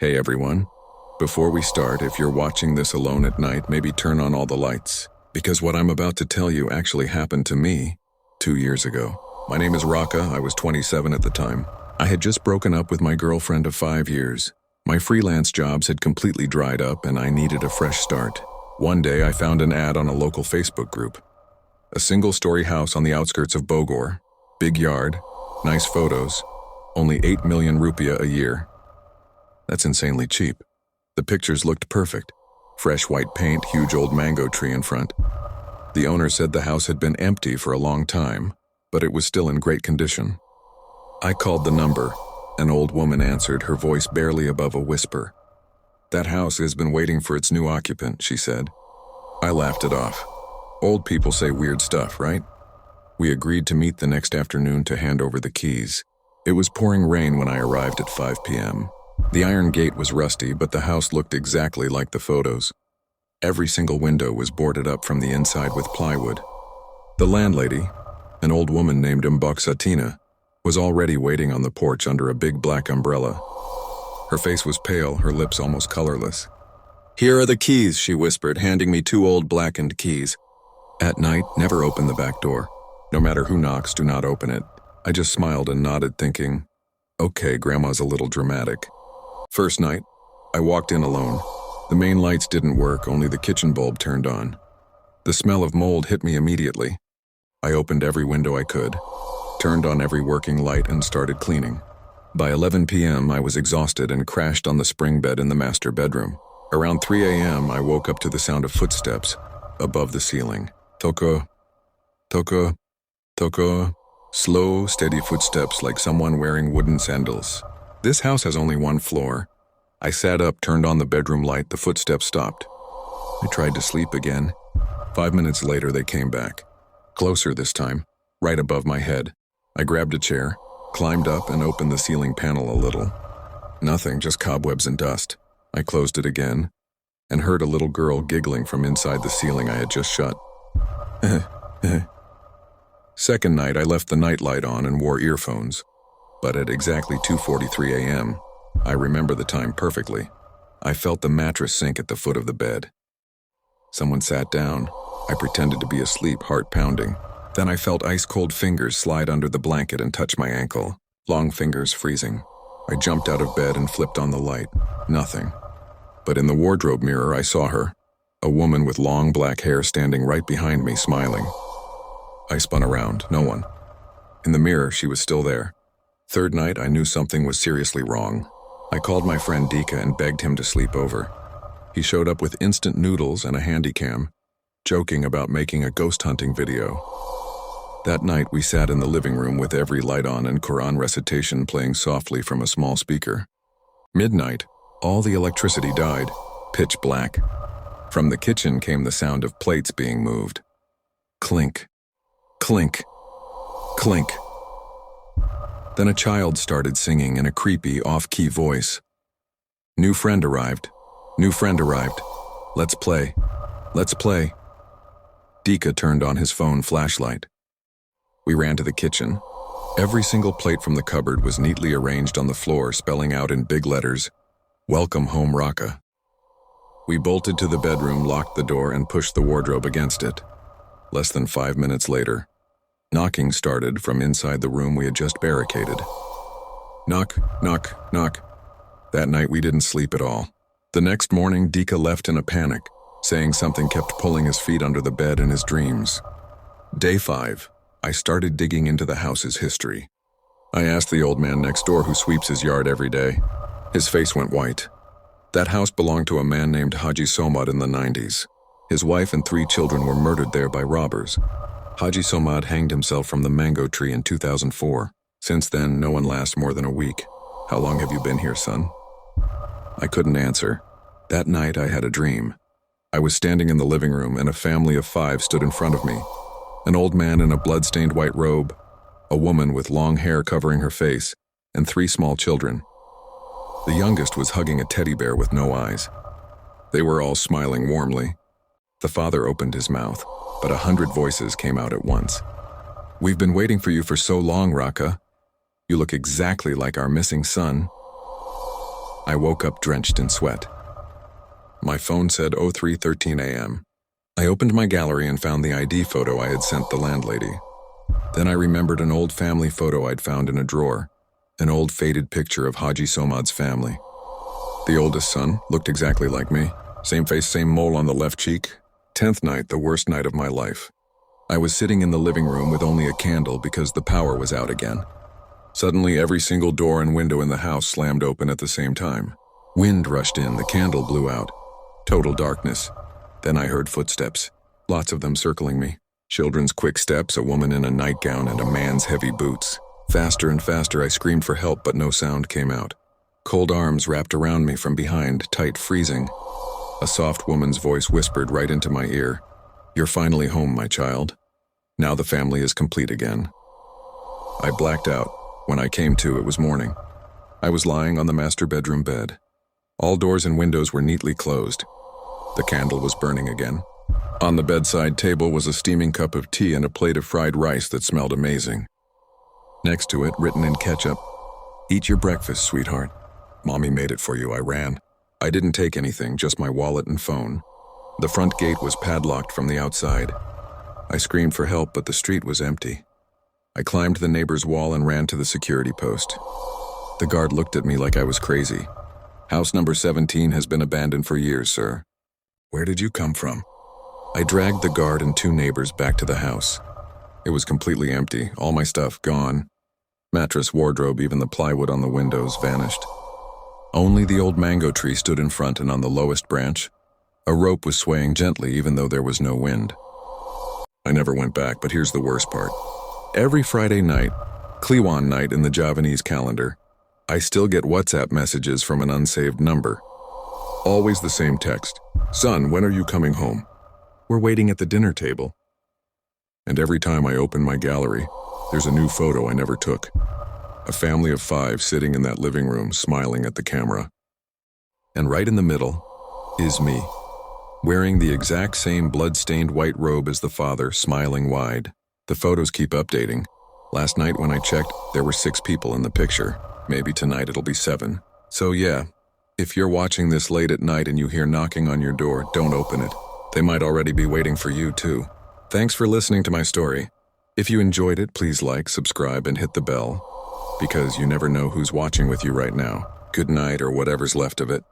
Hey everyone. Before we start, if you're watching this alone at night, maybe turn on all the lights. Because what I'm about to tell you actually happened to me 2 years ago. My name is Raka, I was 27 at the time. I had just broken up with my girlfriend of 5 years. My freelance jobs had completely dried up and I needed a fresh start. One day I found an ad on a local Facebook group. A single-story house on the outskirts of Bogor. Big yard, nice photos, only 8 million rupiah a year. That's insanely cheap. The pictures looked perfect. Fresh white paint, huge old mango tree in front. The owner said the house had been empty for a long time, but it was still in great condition. I called the number. An old woman answered, her voice barely above a whisper. "That house has been waiting for its new occupant," she said. I laughed it off. Old people say weird stuff, right? We agreed to meet the next afternoon to hand over the keys. It was pouring rain when I arrived at 5 p.m. The iron gate was rusty, but the house looked exactly like the photos. Every single window was boarded up from the inside with plywood. The landlady, an old woman named Mboksatina, was already waiting on the porch under a big black umbrella. Her face was pale, her lips almost colorless. "Here are the keys," she whispered, handing me 2 old blackened keys. At night, never open the back door. No matter who knocks, do not open it. I just smiled and nodded, thinking, okay, Grandma's a little dramatic. First night, I walked in alone. The main lights didn't work, only the kitchen bulb turned on. The smell of mold hit me immediately. I opened every window I could, turned on every working light and started cleaning. By 11 p.m., I was exhausted and crashed on the spring bed in the master bedroom. Around 3 a.m., I woke up to the sound of footsteps above the ceiling. Toko, toko, toko. Slow, steady footsteps like someone wearing wooden sandals. This house has only 1 floor. I sat up, turned on the bedroom light, the footsteps stopped. I tried to sleep again. 5 minutes later, they came back. Closer this time, right above my head. I grabbed a chair, climbed up and opened the ceiling panel a little. Nothing, just cobwebs and dust. I closed it again and heard a little girl giggling from inside the ceiling I had just shut. Second night, I left the nightlight on and wore earphones. But at exactly 2:43 a.m., I remember the time perfectly. I felt the mattress sink at the foot of the bed. Someone sat down. I pretended to be asleep, heart pounding. Then I felt ice-cold fingers slide under the blanket and touch my ankle. Long fingers freezing. I jumped out of bed and flipped on the light. Nothing. But in the wardrobe mirror, I saw her. A woman with long black hair standing right behind me, smiling. I spun around. No one. In the mirror, she was still there. Third night, I knew something was seriously wrong. I called my friend Dika and begged him to sleep over. He showed up with instant noodles and a handycam, joking about making a ghost hunting video. That night, we sat in the living room with every light on and Quran recitation playing softly from a small speaker. Midnight, all the electricity died, pitch black. From the kitchen came the sound of plates being moved. Clink, clink, clink. Then a child started singing in a creepy, off-key voice. "New friend arrived. New friend arrived. Let's play. Let's play." Dika turned on his phone flashlight. We ran to the kitchen. Every single plate from the cupboard was neatly arranged on the floor, spelling out in big letters, "Welcome home, Raka." We bolted to the bedroom, locked the door, and pushed the wardrobe against it. Less than 5 minutes later, knocking started from inside the room we had just barricaded. Knock, knock, knock. That night we didn't sleep at all. The next morning, Dika left in a panic, saying something kept pulling his feet under the bed in his dreams. Day 5, I started digging into the house's history. I asked the old man next door who sweeps his yard every day. His face went white. That house belonged to a man named Haji Somad in the 90s. His wife and 3 children were murdered there by robbers. Haji Somad hanged himself from the mango tree in 2004. Since then, no one lasts more than a week. "How long have you been here, son?" I couldn't answer. That night, I had a dream. I was standing in the living room and a family of 5 stood in front of me. An old man in a blood-stained white robe, a woman with long hair covering her face, and 3 small children. The youngest was hugging a teddy bear with no eyes. They were all smiling warmly. The father opened his mouth, but 100 voices came out at once. "We've been waiting for you for so long, Raka. You look exactly like our missing son." I woke up drenched in sweat. My phone said 03:13 a.m. I opened my gallery and found the ID photo I had sent the landlady. Then I remembered an old family photo I'd found in a drawer, an old faded picture of Haji Somad's family. The oldest son looked exactly like me. Same face, same mole on the left cheek. 10th night, the worst night of my life. I was sitting in the living room with only a candle because the power was out again. Suddenly, every single door and window in the house slammed open at the same time. Wind rushed in, the candle blew out. Total darkness. Then I heard footsteps, lots of them circling me. Children's quick steps, a woman in a nightgown, and a man's heavy boots. Faster and faster, I screamed for help, but no sound came out. Cold arms wrapped around me from behind, tight, freezing. A soft woman's voice whispered right into my ear, "You're finally home, my child. Now the family is complete again." I blacked out. When I came to, it was morning. I was lying on the master bedroom bed. All doors and windows were neatly closed. The candle was burning again. On the bedside table was a steaming cup of tea and a plate of fried rice that smelled amazing. Next to it, written in ketchup, "Eat your breakfast, sweetheart. Mommy made it for you." I ran. I didn't take anything, just my wallet and phone. The front gate was padlocked from the outside. I screamed for help, but the street was empty. I climbed the neighbor's wall and ran to the security post. The guard looked at me like I was crazy. "House number 17 has been abandoned for years, sir." "Where did you come from?" I dragged the guard and two neighbors back to the house. It was completely empty, all my stuff gone. Mattress, wardrobe, even the plywood on the windows vanished. Only the old mango tree stood in front, and on the lowest branch, a rope was swaying gently even though there was no wind. I never went back, but here's the worst part. Every Friday night, Kliwon night in the Javanese calendar, I still get WhatsApp messages from an unsaved number. Always the same text. "Son, when are you coming home? We're waiting at the dinner table." And every time I open my gallery, there's a new photo I never took. A family of 5 sitting in that living room, smiling at the camera. And right in the middle is me, wearing the exact same blood-stained white robe as the father, smiling wide. The photos keep updating. Last night when I checked, there were 6 people in the picture. Maybe tonight it'll be 7. So yeah, if you're watching this late at night and you hear knocking on your door, don't open it. They might already be waiting for you too. Thanks for listening to my story. If you enjoyed it, please like, subscribe, and hit the bell, because you never know who's watching with you right now. Good night, or whatever's left of it.